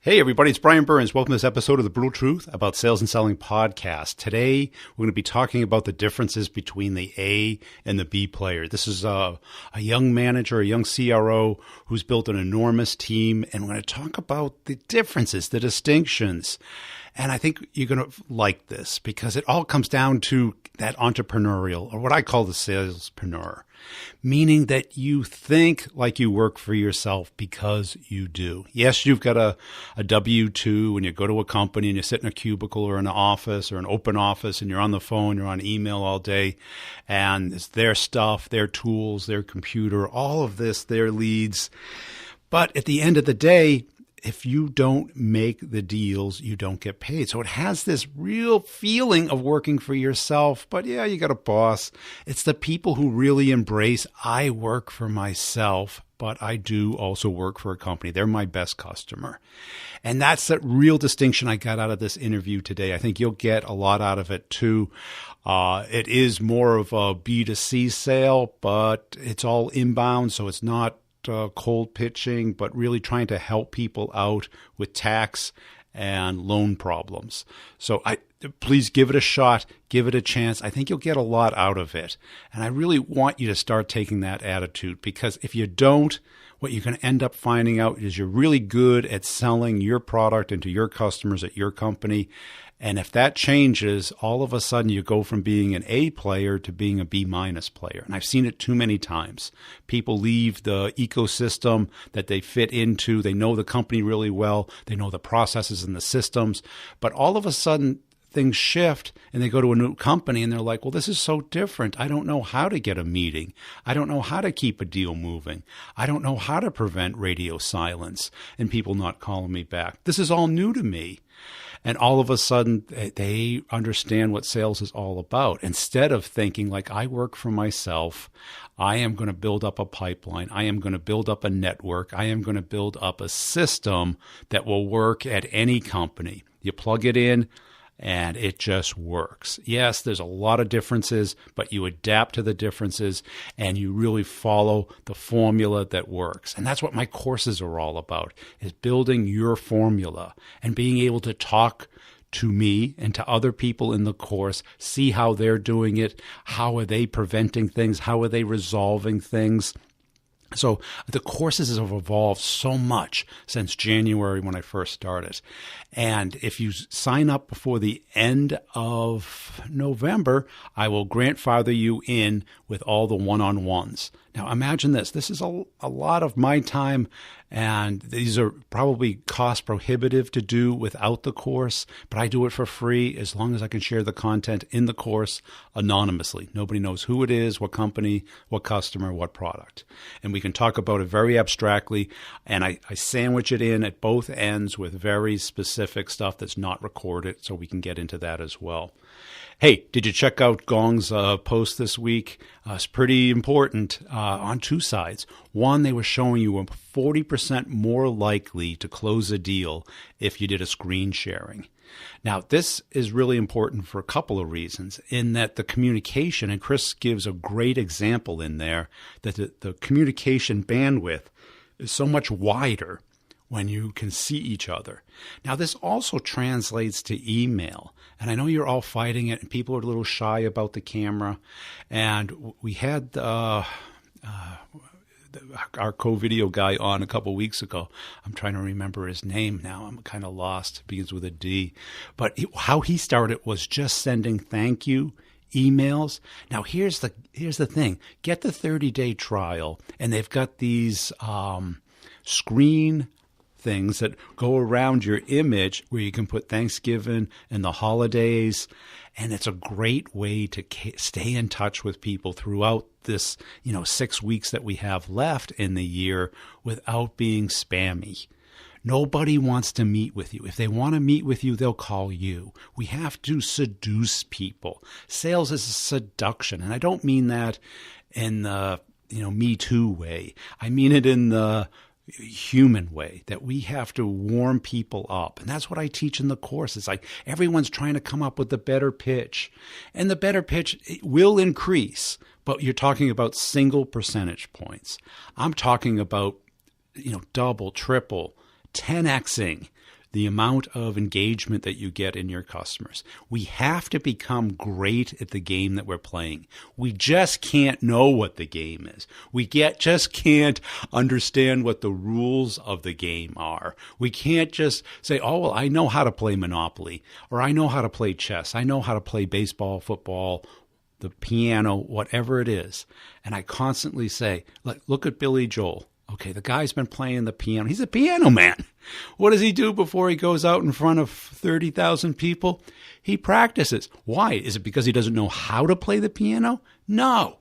Hey everybody, it's Brian Burns. Welcome to this episode of The Brutal Truth about Sales and Selling Podcast. Today, we're going to be talking about the differences between the A and the B player. This is a young manager, a young CRO who's built an enormous team, and we're going to talk about the differences, the distinctions. And I think you're going to like this because it all comes down to that entrepreneurial, or what I call the salespreneur, meaning that you think like you work for yourself because you do. Yes, you've got a W-2 and you go to a company and you sit in a cubicle or in an office or an open office and you're on the phone, you're on email all day, and it's their stuff, their tools, their computer, all of this, their leads. But at the end of the day, if you don't make the deals, you don't get paid. So it has this real feeling of working for yourself. But yeah, you got a boss. It's the people who really embrace, I work for myself, but I do also work for a company. They're my best customer. And that's the real distinction I got out of this interview today. I think you'll get a lot out of it too. It is more of a B2C sale, but it's all inbound, so it's not cold pitching, but really trying to help people out with tax and loan problems. So please give it a shot, give it a chance. I think you'll get a lot out of it. And I really want you to start taking that attitude, because if you don't, what you're going to end up finding out is you're really good at selling your product into your customers at your company. And if that changes, all of a sudden you go from being an A player to being a B- player. And I've seen it too many times. People leave the ecosystem that they fit into. They know the company really well. They know the processes and the systems. But all of a sudden, things shift and they go to a new company and they're like, well, this is so different. I don't know how to get a meeting. I don't know how to keep a deal moving. I don't know how to prevent radio silence and people not calling me back. This is all new to me. And all of a sudden, they understand what sales is all about. Instead of thinking like, I work for myself, I am going to build up a pipeline. I am going to build up a network. I am going to build up a system that will work at any company. You plug it in, and it just works. Yes, there's a lot of differences, but you adapt to the differences and you really follow the formula that works. And that's what my courses are all about, is building your formula and being able to talk to me and to other people in the course, see how they're doing it, how are they preventing things, how are they resolving things. So the courses have evolved so much since January when I first started. And if you sign up before the end of November, I will grandfather you in with all the one-on-ones. Now imagine this. This is a lot of my time, and these are probably cost prohibitive to do without the course, but I do it for free as long as I can share the content in the course anonymously. Nobody knows who it is, what company, what customer, what product. And we can talk about it very abstractly, and I sandwich it in at both ends with very specific stuff that's not recorded, so we can get into that as well. Hey, did you check out Gong's post this week? It's pretty important on two sides. One, they were showing you were 40% more likely to close a deal if you did a screen sharing. Now, this is really important for a couple of reasons, in that the communication, and Chris gives a great example in there, that the communication bandwidth is so much wider when you can see each other. Now, this also translates to email. And I know you're all fighting it, and people are a little shy about the camera. And we had our co-video guy on a couple weeks ago. I'm trying to remember his name now. I'm kind of lost. It begins with a D. But how he started was just sending thank you emails. Now, here's the thing. Get the 30-day trial, and they've got these screen things that go around your image where you can put Thanksgiving and the holidays. And it's a great way to stay in touch with people throughout this, 6 weeks that we have left in the year without being spammy. Nobody wants to meet with you. If they want to meet with you, they'll call you. We have to seduce people. Sales is a seduction. And I don't mean that in the, Me Too way. I mean it in the human way, that we have to warm people up. And that's what I teach in the course. It's like everyone's trying to come up with the better pitch. And the better pitch will increase, but you're talking about single percentage points. I'm talking about, double, triple, 10xing the amount of engagement that you get in your customers. We have to become great at the game that we're playing. We just can't know what the game is. We just can't understand what the rules of the game are. We can't just say, oh, well, I know how to play Monopoly, or I know how to play chess. I know how to play baseball, football, the piano, whatever it is. And I constantly say, look at Billy Joel. Okay, the guy's been playing the piano. He's a piano man. What does he do before he goes out in front of 30,000 people? He practices. Why? Is it because he doesn't know how to play the piano? No.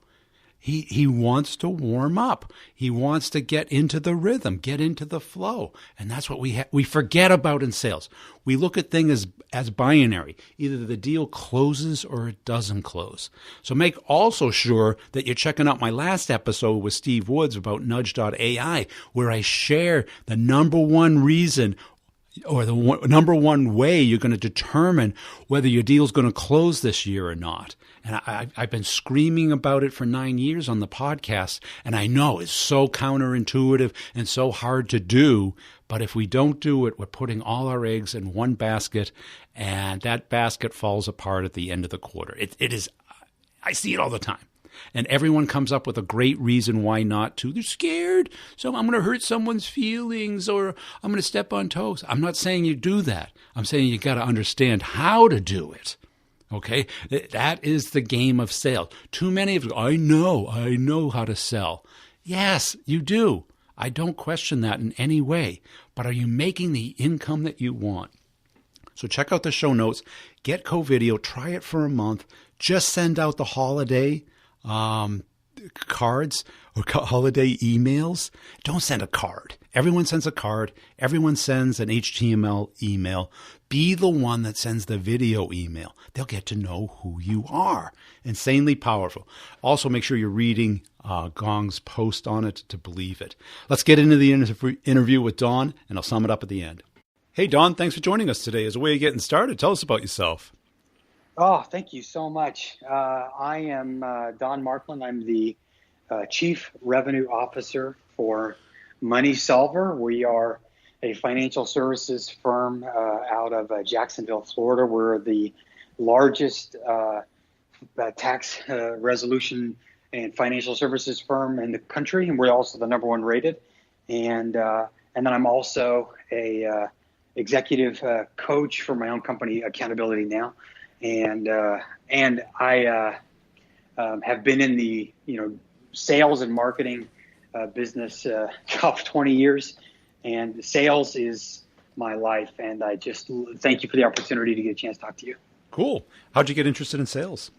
He wants to warm up. He wants to get into the rhythm, get into the flow. And that's what we forget about in sales. We look at things as binary. Either the deal closes or it doesn't close. So make also sure that you're checking out my last episode with Steve Woods about Nudge.ai, where I share the number one reason or the number one way you're going to determine whether your deal is going to close this year or not. And I've been screaming about it for 9 years on the podcast, and I know it's so counterintuitive and so hard to do, but if we don't do it, we're putting all our eggs in one basket, and that basket falls apart at the end of the quarter. It is, I see it all the time. And everyone comes up with a great reason why not to. They're scared, so I'm going to hurt someone's feelings, or I'm going to step on toes. I'm not saying you do that. I'm saying you got to understand how to do it. Okay? That is the game of sales. Too many of you, I know how to sell. Yes, you do. I don't question that in any way. But are you making the income that you want? So check out the show notes. Get CoVideo. Try it for a month. Just send out the holiday cards or holiday emails. Don't send a card. Everyone sends a card. Everyone sends an HTML email. Be the one that sends the video email. They'll get to know who you are. Insanely powerful. Also, make sure you're reading Gong's post on it to believe it. Let's get into the interview with Don, and I'll sum it up at the end. Hey, Don, thanks for joining us today. As a way of getting started, tell us about yourself. Oh, thank you so much. I am Don Markland. I'm the Chief Revenue Officer for Money Solver. We are a financial services firm out of Jacksonville, Florida. We're the largest tax resolution and financial services firm in the country, and we're also the number one rated. And then I'm also a executive coach for my own company, Accountability Now. And I have been in the sales and marketing business for 20 years, and sales is my life. And I just thank you for the opportunity to get a chance to talk to you. Cool. How'd you get interested in sales?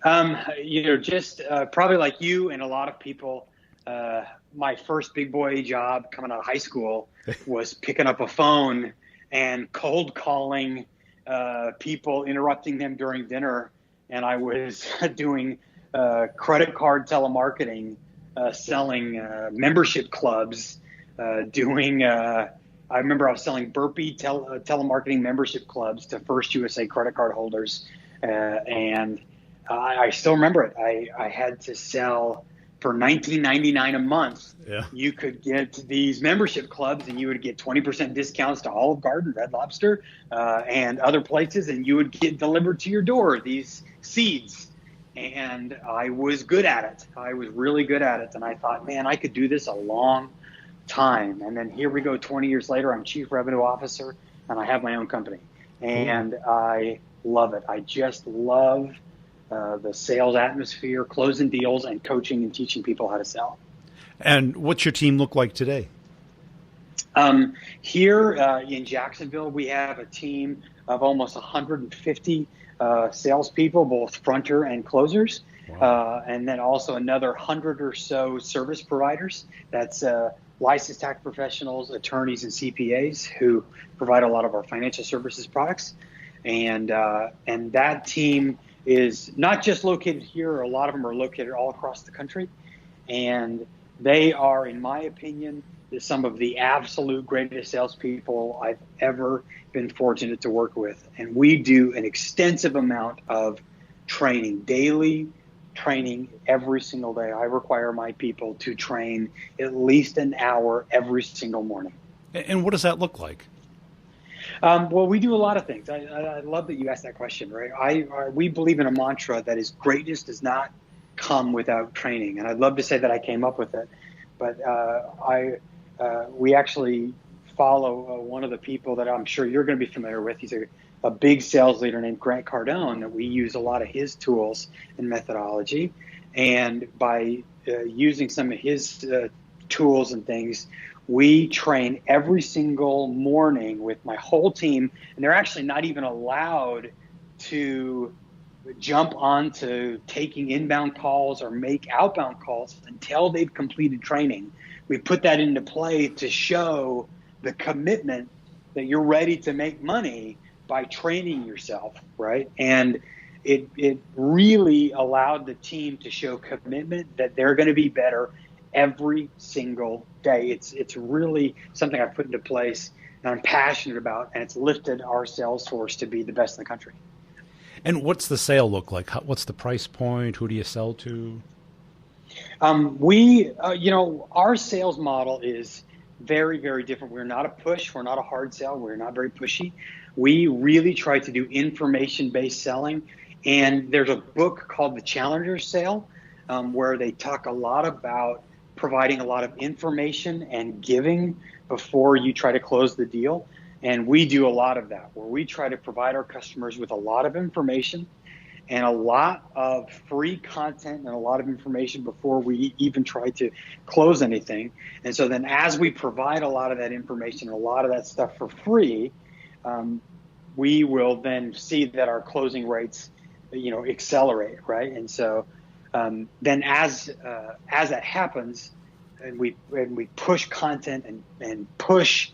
Just probably like you and a lot of people. My first big boy job coming out of high school was picking up a phone and cold calling people, interrupting them during dinner. And I was doing credit card telemarketing, selling membership clubs, I remember I was selling burpee telemarketing membership clubs to First USA credit card holders. And I still remember it. I had to sell for $19.99 a month. Yeah. You could get these membership clubs, and you would get 20% discounts to Olive Garden, Red Lobster, and other places, and you would get delivered to your door these seeds. And I was good at it. I was really good at it. And I thought, man, I could do this a long time. And then here we go, 20 years later, I'm Chief Revenue Officer, and I have my own company. And I love it. I just love the sales atmosphere, closing deals, and coaching and teaching people how to sell. And what's your team look like today? Here in Jacksonville, we have a team of almost 150 salespeople, both fronter and closers. Wow. And then also another 100 or so service providers. That's licensed tax professionals, attorneys, and CPAs who provide a lot of our financial services products. And that team is not just located here. A lot of them are located all across the country. And they are, in my opinion, some of the absolute greatest salespeople I've ever been fortunate to work with. And we do an extensive amount of training, daily training every single day. I require my people to train at least an hour every single morning. And what does that look like? Well, we do a lot of things. I love that you asked that question, right? We believe in a mantra that is greatness does not come without training. And I'd love to say that I came up with it, but we actually follow one of the people that I'm sure you're going to be familiar with. He's a big sales leader named Grant Cardone, that we use a lot of his tools and methodology. And by using some of his tools and things, we train every single morning with my whole team, and they're actually not even allowed to jump onto taking inbound calls or make outbound calls until they've completed training. We put that into play to show the commitment that you're ready to make money by training yourself, right? And it really allowed the team to show commitment that they're going to be better every single day. It's really something I've put into place and I'm passionate about, and it's lifted our sales force to be the best in the country. And what's the sale look like? What's the price point? Who do you sell to? Our sales model is very, very different. We're not a push. We're not a hard sell. We're not very pushy. We really try to do information-based selling. And there's a book called The Challenger Sale, where they talk a lot about providing a lot of information and giving before you try to close the deal. And we do a lot of that, where we try to provide our customers with a lot of information and a lot of free content and a lot of information before we even try to close anything. And so then as we provide a lot of that information, a lot of that stuff for free, we will then see that our closing rates, accelerate, right? And so then as that happens, and we push content and push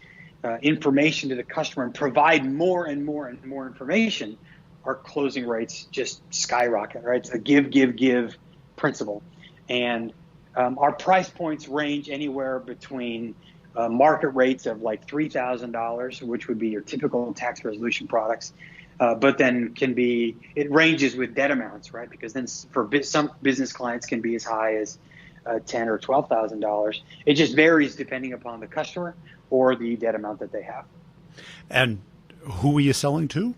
information to the customer and provide more and more and more information, our closing rates just skyrocket, right? It's a give principle. And our price points range anywhere between market rates of like $3,000, which would be your typical tax resolution products, but then it ranges with debt amounts, right? Because then for some business clients can be as high as $10,000 or $12,000. It just varies depending upon the customer or the debt amount that they have. And who are you selling to?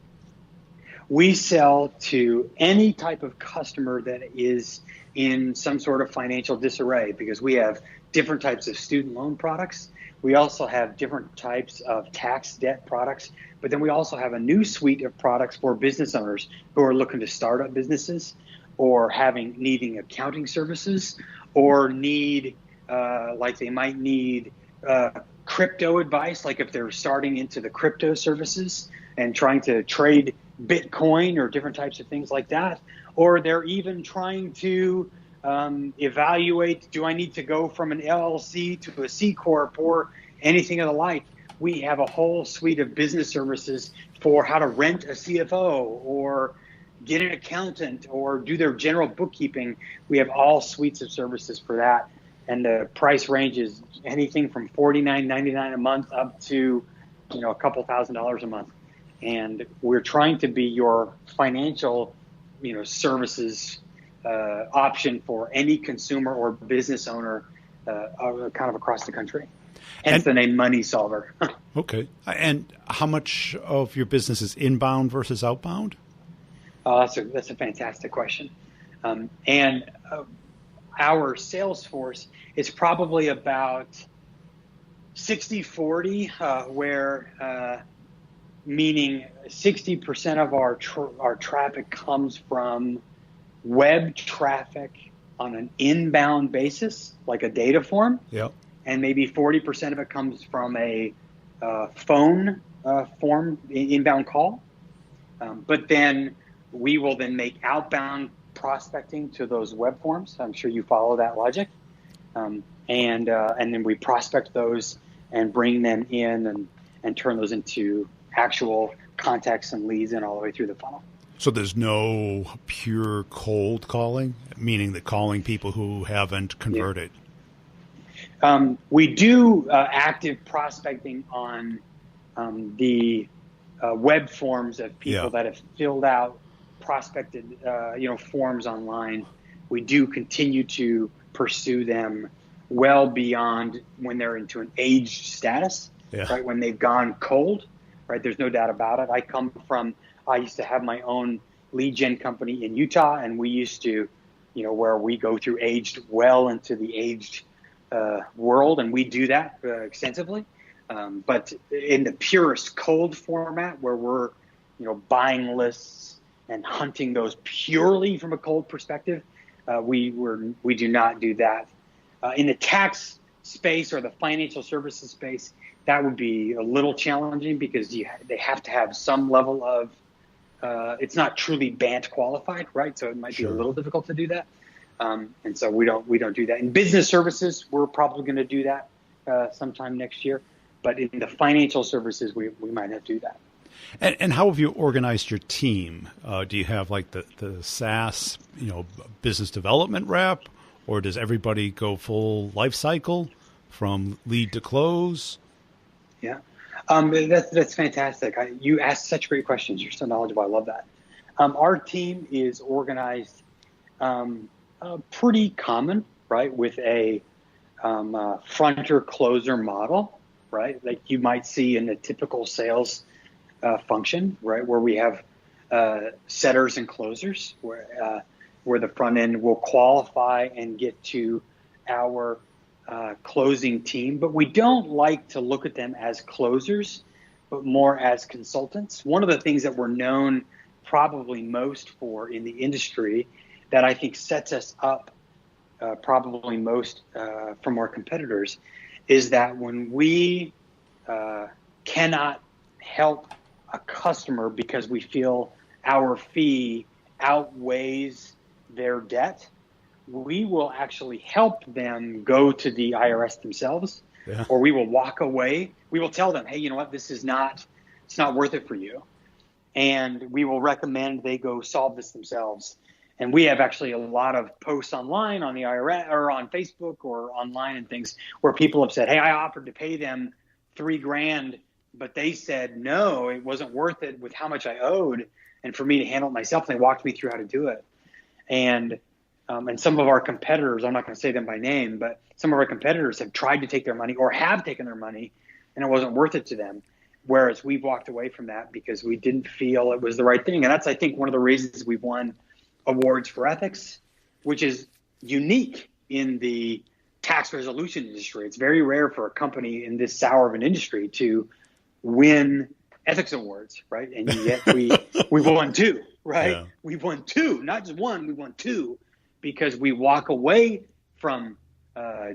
We sell to any type of customer that is in some sort of financial disarray, because we have different types of student loan products. We also have different types of tax debt products, but then we also have a new suite of products for business owners who are looking to start up businesses or needing accounting services, or they might need crypto advice, like if they're starting into the crypto services and trying to trade Bitcoin or different types of things like that, or they're even trying to evaluate, do I need to go from an LLC to a C Corp or anything of the like. We have a whole suite of business services for how to rent a CFO or get an accountant or do their general bookkeeping. We have all suites of services for that. And the price range is anything from $49.99 a month up to, a couple $1,000s a month. And we're trying to be your financial, services option for any consumer or business owner kind of across the country. Hence the name Money Solver. Okay. And how much of your business is inbound versus outbound? That's a fantastic question. And our sales force is probably about 60-40, where meaning 60% of our traffic comes from web traffic on an inbound basis, like a data form. Yep. And maybe 40% of it comes from a phone form, inbound call. But then we will then make outbound prospecting to those web forms. I'm sure you follow that logic. And then we prospect those and bring them in and turn those into actual contacts and leads and all the way through the funnel. So there's no pure cold calling, meaning that calling people who haven't converted. Yeah. We do active prospecting on the web forms of people that have filled out prospected forms online. We do continue to pursue them well beyond when they're into an aged status. Yeah. right? When they've gone cold, right? There's no doubt about it. I used to have my own lead gen company in Utah, and we used to, where we go through well into the aged world, and we do that extensively. But in the purest cold format, where we're, buying lists and hunting those purely from a cold perspective, we do not do that. In the tax space or the financial services space, that would be a little challenging because they have to have some level of it's not truly BANT qualified, right? So it might be a little difficult to do that. And so we don't do that. In business services, we're probably going to do that sometime next year. But in the financial services, we might not do that. And how have you organized your team? Do you have like the SaaS, business development rep, or does everybody go full life cycle from lead to close? Yeah, that's fantastic. You asked such great questions. You're so knowledgeable. I love that. Our team is organized pretty common, right, with a fronter closer model, right, like you might see in a typical sales function, right, where we have setters and closers, where the front end will qualify and get to our closing team. But we don't like to look at them as closers, but more as consultants. One of the things that we're known probably most for in the industry that I think sets us up probably most from our competitors is that when we cannot help a customer because we feel our fee outweighs their debt, we will actually help them go to the IRS themselves, or we will walk away. We will tell them, hey, you know what, it's not worth it for you. And we will recommend they go solve this themselves. And we have actually a lot of posts online on the IRS or on Facebook or online and things where people have said, hey, I offered to pay them $3,000, but they said, no, it wasn't worth it with how much I owed. And for me to handle it myself, they walked me through how to do it. And some of our competitors, I'm not going to say them by name, but some of our competitors have tried to take their money or have taken their money and it wasn't worth it to them. Whereas we've walked away from that because we didn't feel it was the right thing. And that's, I think, one of the reasons we've won awards for ethics, which is unique in the tax resolution industry. It's very rare for a company in this sour of an industry to win ethics awards, right? And yet we've won two, right? Yeah. We've won two, not just one, we won two, because we walk away from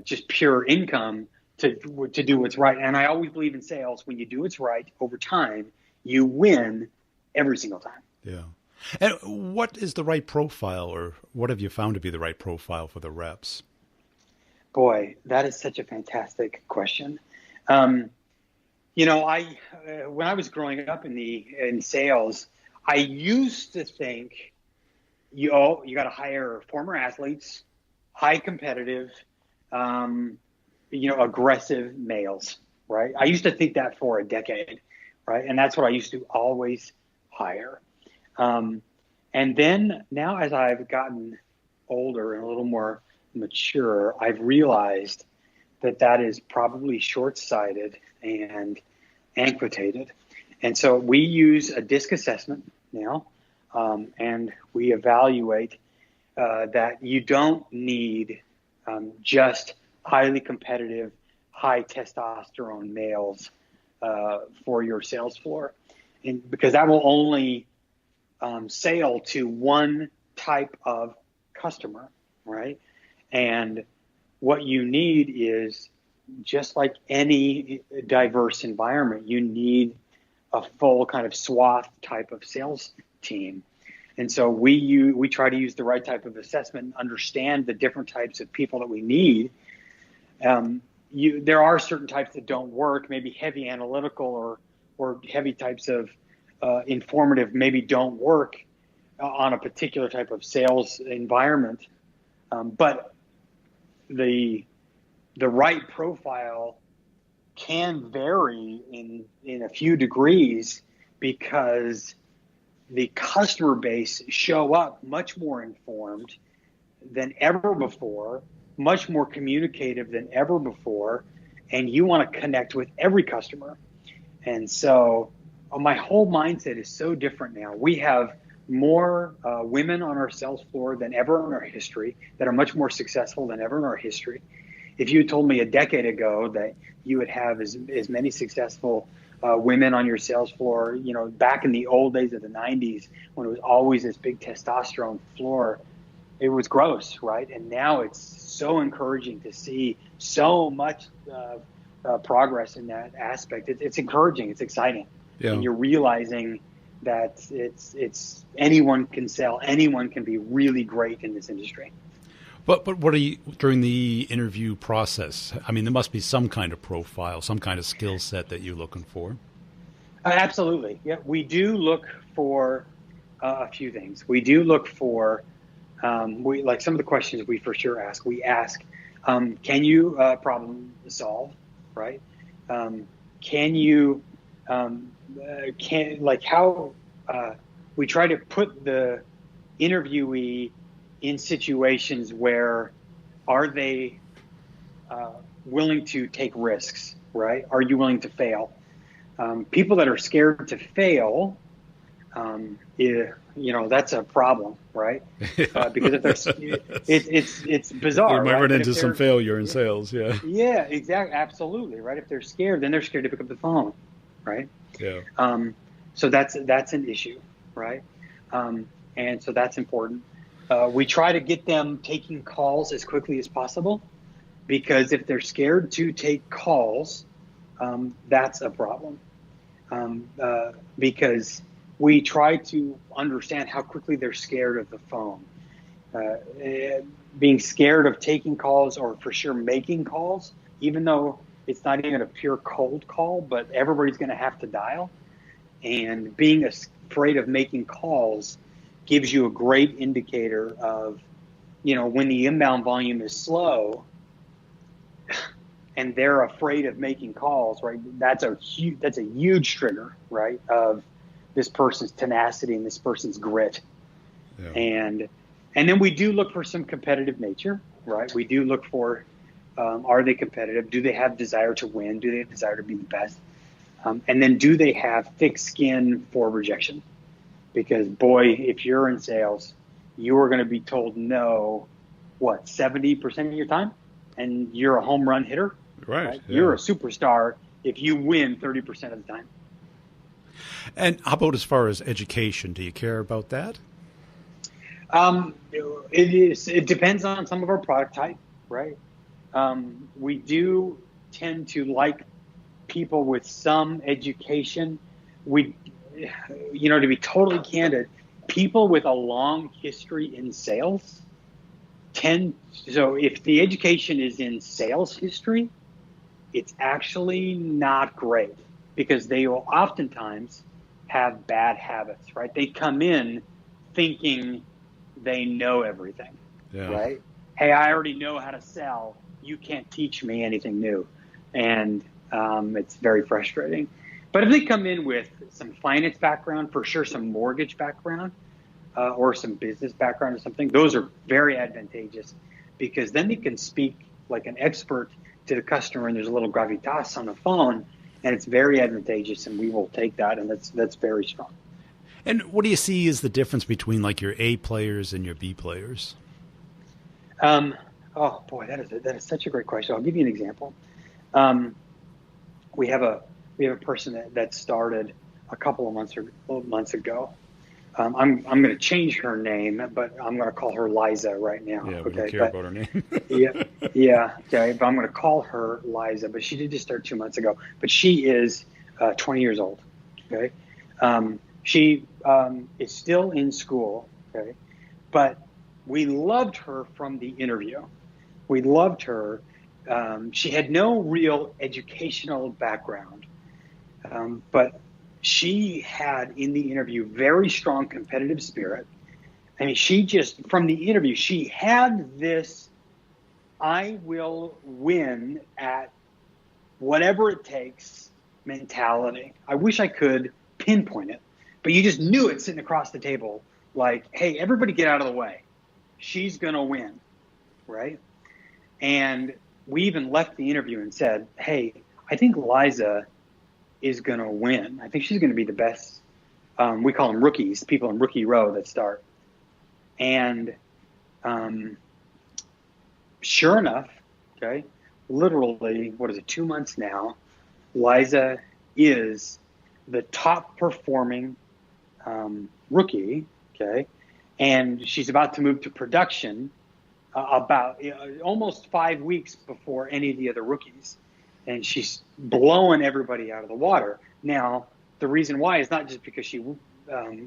just pure income to do what's right. And I always believe in sales, when you do what's right over time, you win every single time. Yeah. And what is the right profile, or what have you found to be the right profile for the reps? Boy, that is such a fantastic question. When I was growing up in sales, I used to think, you got to hire former athletes, high competitive, aggressive males, right? I used to think that for a decade, right? And that's what I used to always hire. And then now, as I've gotten older and a little more mature, I've realized that is probably short-sighted and antiquated. And so we use a DISC assessment now, and we evaluate that you don't need just highly competitive, high testosterone males for your sales floor, and because that will only sale to one type of customer, right? And what you need is, just like any diverse environment, you need a full kind of swath type of sales team. And so we try to use the right type of assessment and understand the different types of people that we need. There are certain types that don't work, maybe heavy analytical or heavy types of informative maybe don't work on a particular type of sales environment. But the right profile can vary in a few degrees, because the customer base show up much more informed than ever before, much more communicative than ever before, and you want to connect with every customer. And so my whole mindset is so different now. We have more women on our sales floor than ever in our history that are much more successful than ever in our history. If you had told me a decade ago that you would have as many successful women on your sales floor, back in the old days of the 90s when it was always this big testosterone floor, it was gross, right? And now it's so encouraging to see so much progress in that aspect. It's encouraging. It's exciting. Yeah. And you're realizing that it's anyone can sell. Anyone can be really great in this industry. But what are you, during the interview process, I mean, there must be some kind of profile, some kind of skill set that you're looking for. Absolutely. Yeah, we do look for a few things. We do look for, like some of the questions we for sure ask. We ask, can you problem solve, right? Can you, we try to put the interviewee in situations where are they willing to take risks, right? Are you willing to fail? People that are scared to fail, that's a problem, right? Because if it's bizarre. You might right? run into some failure in sales, yeah. Yeah, exactly, absolutely, right? If they're scared, then they're scared to pick up the phone, right? Yeah. So that's an issue, right? And so that's important. We try to get them taking calls as quickly as possible, because if they're scared to take calls, that's a problem. Because we try to understand how quickly they're scared of the phone. Being scared of taking calls, or for sure making calls, even though it's not even a pure cold call, but everybody's going to have to dial. And being afraid of making calls gives you a great indicator of, when the inbound volume is slow and they're afraid of making calls, right? That's a huge trigger, right? Of this person's tenacity and this person's grit. Yeah. And then we do look for some competitive nature, right? We do look for, are they competitive? Do they have desire to win? Do they have desire to be the best? And then do they have thick skin for rejection? Because boy, if you're in sales, you are going to be told no, 70% of your time? And you're a home run hitter? Right. Yeah. You're a superstar if you win 30% of the time. And how about as far as education? Do you care about that? It depends on some of our product type, right? We do tend to like people with some education. To be totally candid, people with a long history in sales so if the education is in sales history, it's actually not great, because they will oftentimes have bad habits, right? They come in thinking they know everything, right? Hey, I already know how to sell. You can't teach me anything new. And it's very frustrating. But if they come in with some finance background, for sure some mortgage background, or some business background or something, those are very advantageous, because then they can speak like an expert to the customer, and there's a little gravitas on the phone, and it's very advantageage, and we will take that, and that's very strong. And what do you see is the difference between like your A players and your B players? Oh boy, that is such a great question. I'll give you an example. We have a person that started a couple of months ago. I'm going to change her name, but I'm going to call her Liza right now. Yeah, we don't care about her name. yeah. Okay, but I'm going to call her Liza. But she did just start 2 months ago. But she is 20 years old. Okay, she is still in school. Okay, but we loved her from the interview. We loved her. She had no real educational background, but she had in the interview very strong competitive spirit. I mean, she just, from the interview, she had this, I will win at whatever it takes mentality. I wish I could pinpoint it, but you just knew it sitting across the table. Like, hey, everybody get out of the way. She's going to win, right? And we even left the interview and said, hey, I think Liza is going to win. I think she's going to be the best. We call them rookies, people in rookie row that start. And sure enough, okay, literally, 2 months now, Liza is the top performing rookie, okay, and she's about to move to production about almost 5 weeks before any of the other rookies, and she's blowing everybody out of the water. Now, the reason why is not just because she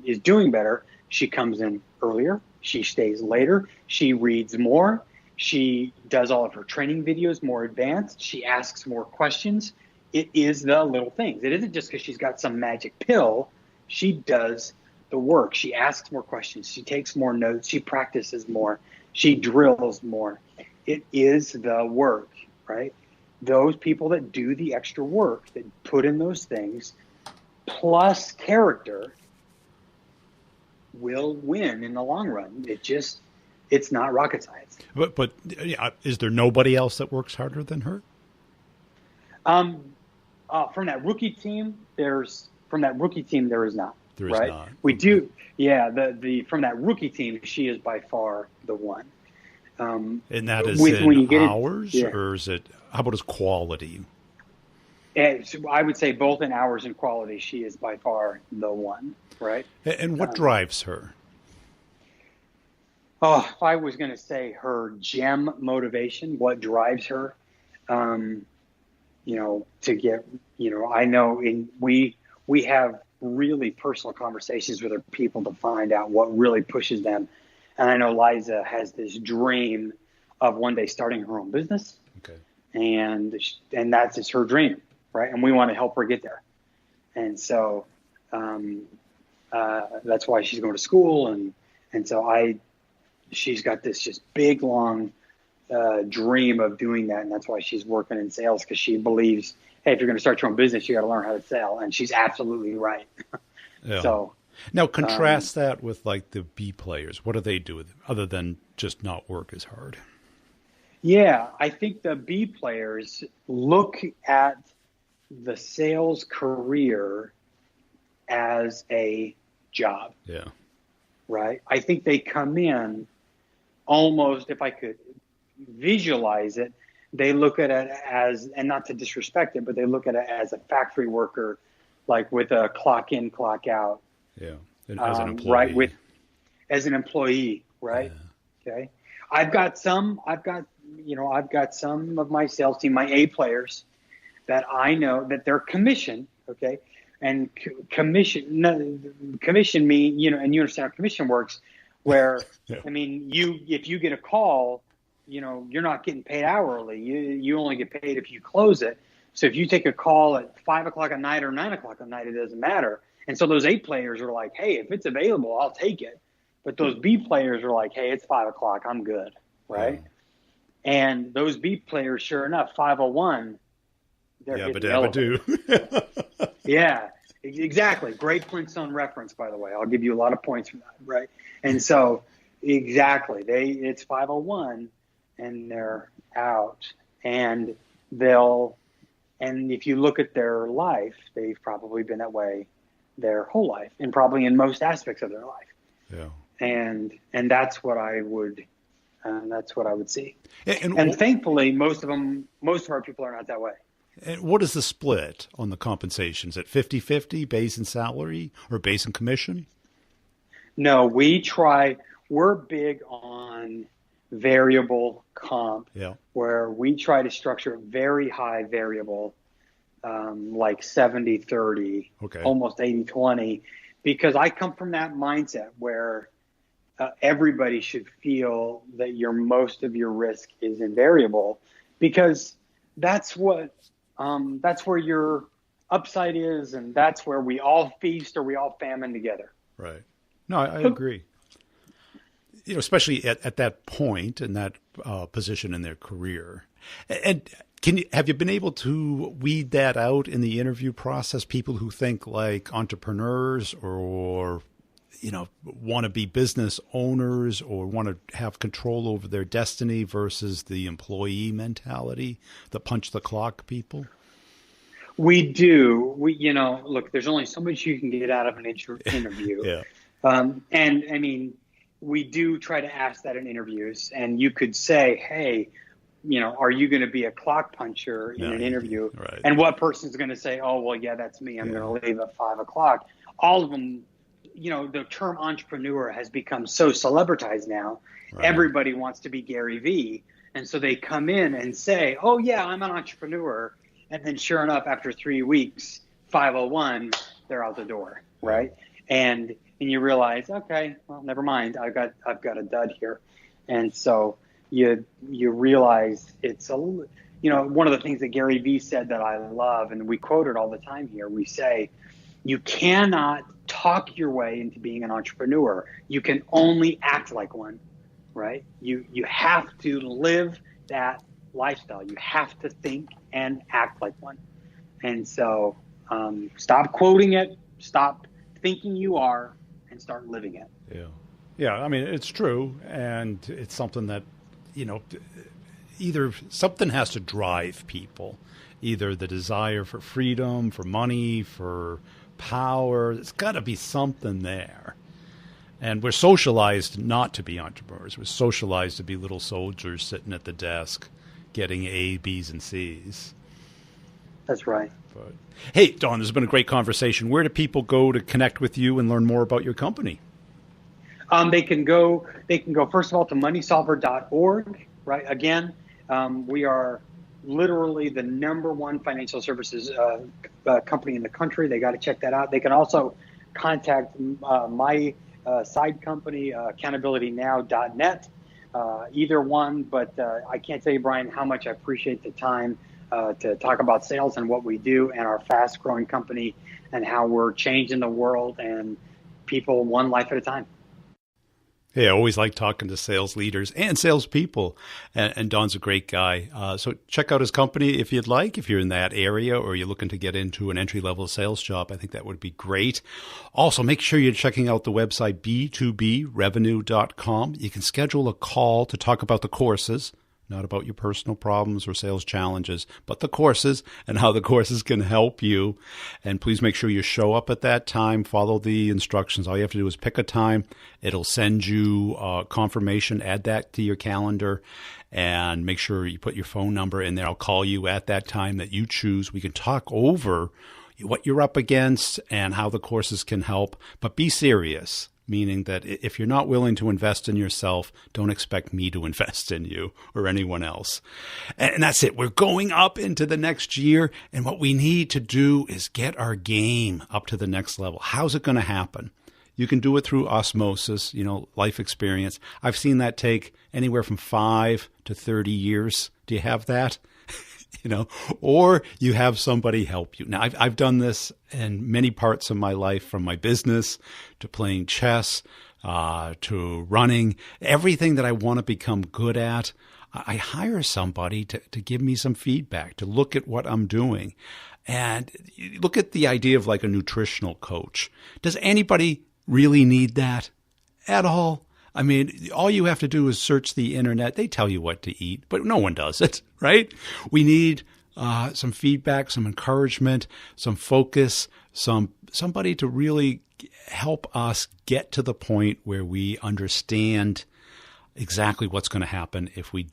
is doing better. She comes in earlier, she stays later, she reads more, she does all of her training videos more advanced, she asks more questions. It is the little things. It isn't just because she's got some magic pill. She does the work. She asks more questions. She takes more notes. She practices more. She drills more. It is the work, right? Those people that do the extra work, that put in those things, plus character, will win in the long run. It's not rocket science. But is there nobody else that works harder than her? From that rookie team, there is not. There is right? not. We do, yeah. The from that rookie team, she is by far the one. And that is when you get hours, or is it? How about as quality? So I would say both in hours and quality, she is by far the one, right? And what drives her? Oh, if I was going to say her gem motivation, what drives her, to get, I know we have really personal conversations with our people to find out what really pushes them. And I know Liza has this dream of one day starting her own business. Okay. And that's just her dream, right? And we want to help her get there. And so that's why she's going to school. And so she's got this just big, long dream of doing that. And that's why she's working in sales, because she believes, hey, if you're going to start your own business, you got to learn how to sell. And she's absolutely right. Yeah. So now contrast that with like the B players. What do they do other than just not work as hard? Yeah, I think the B players look at the sales career as a job. Yeah. Right. I think they come in almost, if I could visualize it, they look at it as, and not to disrespect it, but they look at it as a factory worker, like with a clock in, clock out. Yeah. And as an employee. Right. As an employee. Right. Yeah. Okay. I've got some of my sales team, my A players, that I know that they're commission. Okay. And commission mean, and you understand how commission works, where, yeah. I mean, if you get a call, you're not getting paid hourly. You only get paid if you close it. So if you take a call at 5 o'clock at night or 9 o'clock at night, it doesn't matter. And so those A players are like, hey, if it's available, I'll take it. But those B players are like, hey, it's 5 o'clock, I'm good, right? Yeah. And those B players, sure enough, 5:01, they're hitting the elevator. Yeah, exactly. Great Flintstone reference, by the way. I'll give you a lot of points for that, right? And so, exactly, it's 5:01, and they're out, and if you look at their life, they've probably been that way their whole life, and probably in most aspects of their life. Yeah. And that's what I would see. And thankfully, most of our people are not that way. And what is the split on the compensation? Is it 50-50 base and salary, or base and commission? No, we're big on variable comp, where we try to structure very high variable, like 70-30, almost 80-20, because I come from that mindset where everybody should feel that most of your risk is in variable, because that's where your upside is, and that's where we all feast or we all famine together. Right. No, I agree. Especially at that point in that position in their career. And have you been able to weed that out in the interview process? People who think like entrepreneurs, or want to be business owners or want to have control over their destiny versus the employee mentality, the punch the clock people? We do. Look, there's only so much you can get out of an interview. Yeah. And I mean, we do try to ask that in interviews, and you could say, hey, are you going to be a clock puncher in an interview? Right. And what person's going to say, oh, well, yeah, that's me. I'm going to leave at 5 o'clock. All of them, the term entrepreneur has become so celebritized now. Right. Everybody wants to be Gary Vee. And so they come in and say, oh, yeah, I'm an entrepreneur. And then sure enough, after 3 weeks, 5:01, they're out the door. Right. And you realize, okay, well, never mind. I've got a dud here. And so you realize it's one of the things that Gary Vee said that I love, and we quote it all the time here. We say, you cannot talk your way into being an entrepreneur. You can only act like one, right? You have to live that lifestyle. You have to think and act like one. And so stop quoting it, stop thinking you are, and start living it. Yeah. Yeah, I mean, it's true. And it's something that, either something has to drive people, either the desire for freedom, for money, for power. There's got to be something there. And we're socialized not to be entrepreneurs. We're socialized to be little soldiers sitting at the desk getting A, B's, and C's. That's right. But, hey, Don, this has been a great conversation. Where do people go to connect with you and learn more about your company? They can go first of all to moneysolver.org, right? Again, we are literally the #1 financial services company in the country. They got to check that out. They can also contact my side company, accountabilitynow.net, either one. But I can't tell you, Brian, how much I appreciate the time to talk about sales and what we do and our fast growing company and how we're changing the world and people one life at a time. Yeah, I always like talking to sales leaders and salespeople, and Don's a great guy. So check out his company if you'd like, if you're in that area or you're looking to get into an entry-level sales job. I think that would be great. Also, make sure you're checking out the website b2brevenue.com. You can schedule a call to talk about the courses, not about your personal problems or sales challenges, but the courses and how the courses can help you. And please make sure you show up at that time, follow the instructions. All you have to do is pick a time. It'll send you confirmation, add that to your calendar, and make sure you put your phone number in there. I'll call you at that time that you choose. We can talk over what you're up against and how the courses can help, but be serious. Meaning that if you're not willing to invest in yourself, don't expect me to invest in you or anyone else. And that's it. We're going up into the next year. And what we need to do is get our game up to the next level. How's it going to happen? You can do it through osmosis, life experience. I've seen that take anywhere from 5 to 30 years. Do you have that? Or you have somebody help you. Now, I've done this in many parts of my life, from my business to playing chess to running. Everything that I want to become good at, I hire somebody to give me some feedback, to look at what I'm doing. And look at the idea of like a nutritional coach. Does anybody really need that at all? I mean, all you have to do is search the internet. They tell you what to eat, but no one does it, right? We need some feedback, some encouragement, some focus, somebody to really help us get to the point where we understand exactly what's going to happen if we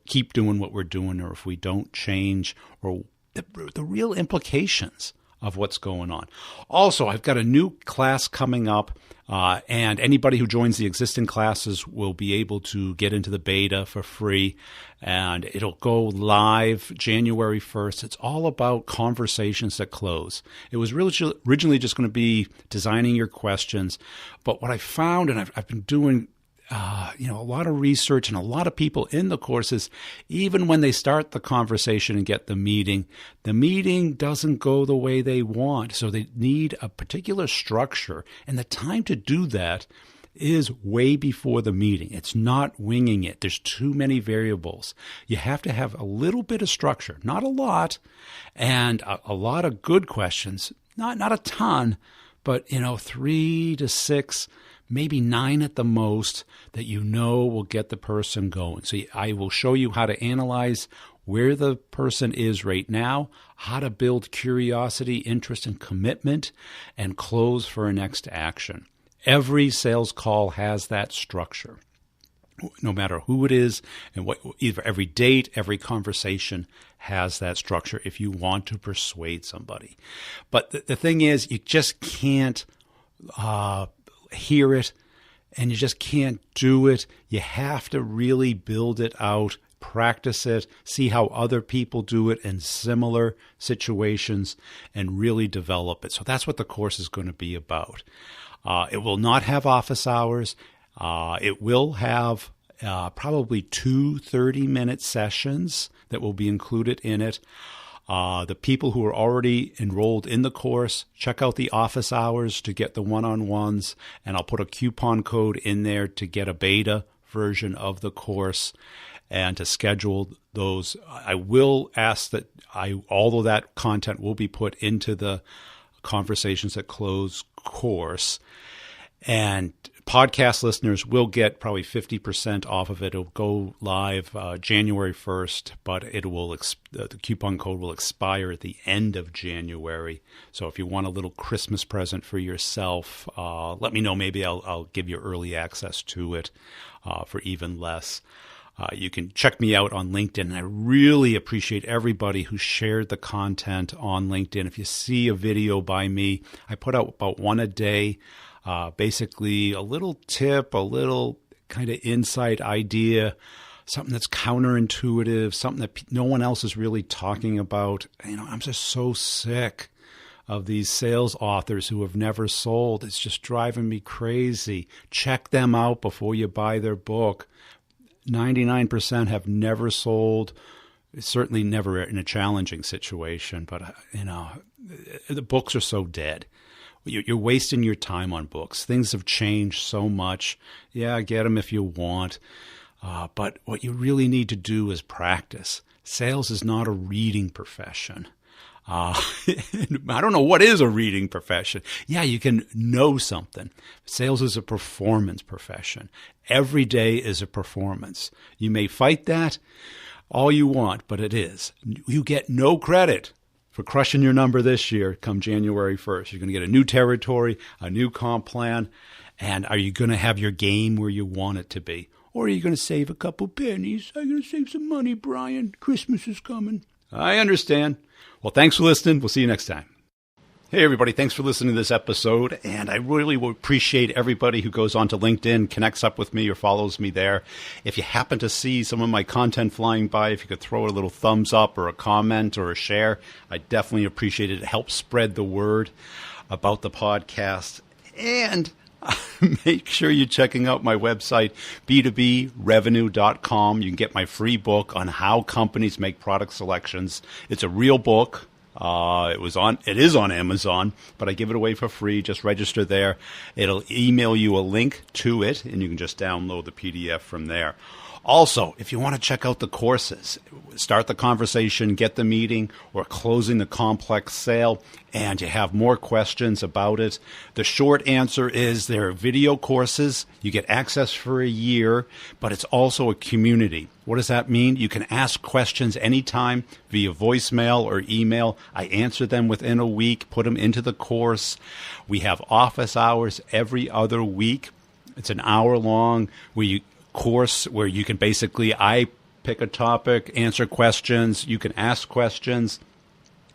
keep doing what we're doing, or if we don't change, or the real implications of what's going on. Also, I've got a new class coming up, and anybody who joins the existing classes will be able to get into the beta for free, and it'll go live January 1st. It's all about conversations that close. It was really originally just going to be designing your questions, but what I found, and I've been doing a lot of research, and a lot of people in the courses, even when they start the conversation and get the meeting doesn't go the way they want. So they need a particular structure. And the time to do that is way before the meeting. It's not winging it. There's too many variables. You have to have a little bit of structure, not a lot, and a lot of good questions, not a ton, but 3 to 6 maybe 9 at the most that you know will get the person going. So I will show you how to analyze where the person is right now, how to build curiosity, interest, and commitment, and close for a next action. Every sales call has that structure. No matter who it is and what, either every date, every conversation has that structure if you want to persuade somebody. But the thing is, you just can't hear it and you just can't do it. You have to really build it out, practice it, see how other people do it in similar situations, and really develop it. So that's what the course is going to be about. It will not have office hours. It will have probably 2 30-minute sessions that will be included in it. The people who are already enrolled in the course, check out the office hours to get the one-on-ones, and I'll put a coupon code in there to get a beta version of the course and to schedule those. I will ask that although that content will be put into the Conversations at Close course, and podcast listeners will get probably 50% off of it. It'll go live January 1st, but the coupon code will expire at the end of January. So if you want a little Christmas present for yourself, let me know. Maybe I'll give you early access to it for even less. You can check me out on LinkedIn, and I really appreciate everybody who shared the content on LinkedIn. If you see a video by me, I put out about one a day, basically a little tip, a little kind of insight idea, something that's counterintuitive, something that no one else is really talking about. I'm just so sick of these sales authors who have never sold. It's just driving me crazy. Check them out before you buy their book. 99% have never sold, certainly never in a challenging situation. But, the books are so dead. You're wasting your time on books. Things have changed so much. Yeah, get them if you want. But what you really need to do is practice. Sales is not a reading profession. I don't know what is a reading profession. Yeah, you can know something. Sales is a performance profession. Every day is a performance. You may fight that all you want, but it is. You get no credit for crushing your number this year come January 1st. You're going to get a new territory, a new comp plan, and are you going to have your game where you want it to be? Or are you going to save a couple pennies? I'm going to save some money, Brian. Christmas is coming. I understand. Well, thanks for listening. We'll see you next time. Hey, everybody. Thanks for listening to this episode. And I really will appreciate everybody who goes onto LinkedIn, connects up with me, or follows me there. If you happen to see some of my content flying by, if you could throw a little thumbs up or a comment or a share, I definitely appreciate it. It helps spread the word about the podcast. And make sure you're checking out my website, b2brevenue.com. You can get my free book on how companies make product selections. It's a real book. It is on Amazon, but I give it away for free. Just register there. It'll email you a link to it, and you can just download the PDF from there. Also, if you want to check out the courses, start the conversation, get the meeting, or closing the complex sale, and you have more questions about it, the short answer is there are video courses. You get access for a year, but it's also a community. What does that mean? You can ask questions anytime via voicemail or email. I answer them within a week, put them into the course. We have office hours every other week. It's an hour long course where you can I pick a topic, answer questions, you can ask questions.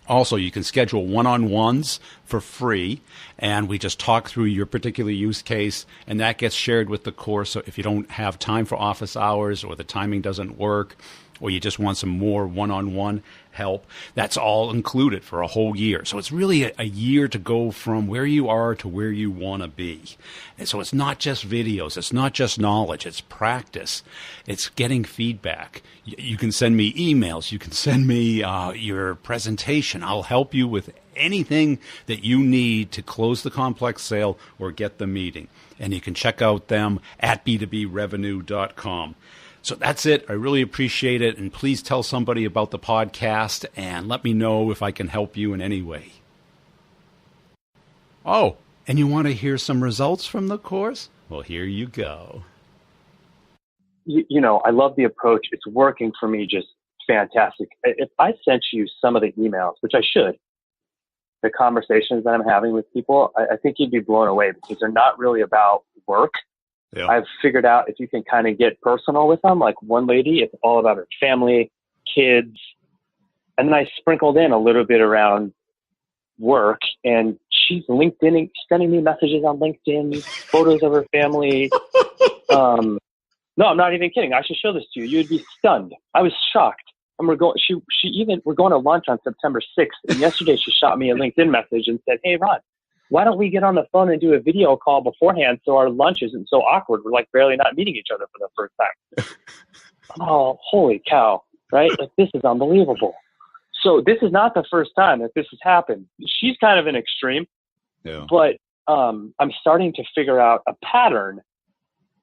Also, you can schedule one-on-ones for free, and we just talk through your particular use case, and that gets shared with the course. So if you don't have time for office hours, or the timing doesn't work, or you just want some more one-on-one help, that's all included for a whole year. So it's really a year to go from where you are to where you want to be. And so it's not just videos. It's not just knowledge. It's practice. It's getting feedback. You can send me emails. You can send me your presentation. I'll help you with anything that you need to close the complex sale or get the meeting. And you can check out them at b2brevenue.com. So that's it. I really appreciate it. And please tell somebody about the podcast and let me know if I can help you in any way. Oh, and you want to hear some results from the course? Well, here you go. You know, I love the approach. It's working for me just fantastic. If I sent you some of the emails, which I should, the conversations that I'm having with people, I think you'd be blown away because they're not really about work. Yeah. I've figured out if you can kind of get personal with them, like one lady, it's all about her family, kids. And then I sprinkled in a little bit around work, and she's LinkedIn, sending me messages on LinkedIn, photos of her family. No, I'm not even kidding. I should show this to you. You'd be stunned. I was shocked. And we're going to lunch on September 6th. And yesterday she shot me a LinkedIn message and said, "Hey, Ron, why don't we get on the phone and do a video call beforehand so our lunch isn't so awkward? We're like barely not meeting each other for the first time." Oh, holy cow, right? Like, this is unbelievable. So this is not the first time that this has happened. She's kind of an extreme, but I'm starting to figure out a pattern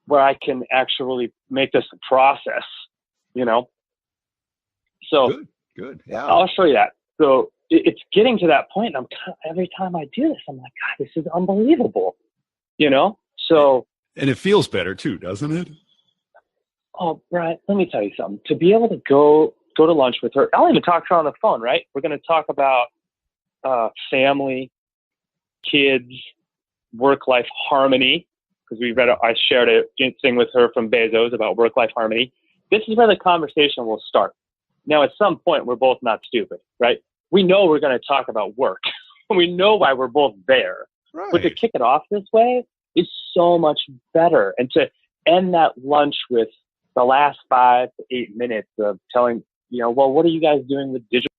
where I can actually make this a process, you know? So good. Yeah. I'll show you that. So it's getting to that point. And every time I do this, I'm like, God, this is unbelievable, you know? So. And it feels better too, doesn't it? Oh, Brian, let me tell you something. To be able to go to lunch with her, I'll even talk to her on the phone, right? We're going to talk about family, kids, work-life harmony, because I shared a thing with her from Bezos about work-life harmony. This is where the conversation will start. Now, at some point, we're both not stupid, right? We know we're going to talk about work. We know why we're both there. Right. But to kick it off this way is so much better. And to end that lunch with the last 5 to 8 minutes of telling, well, what are you guys doing with digital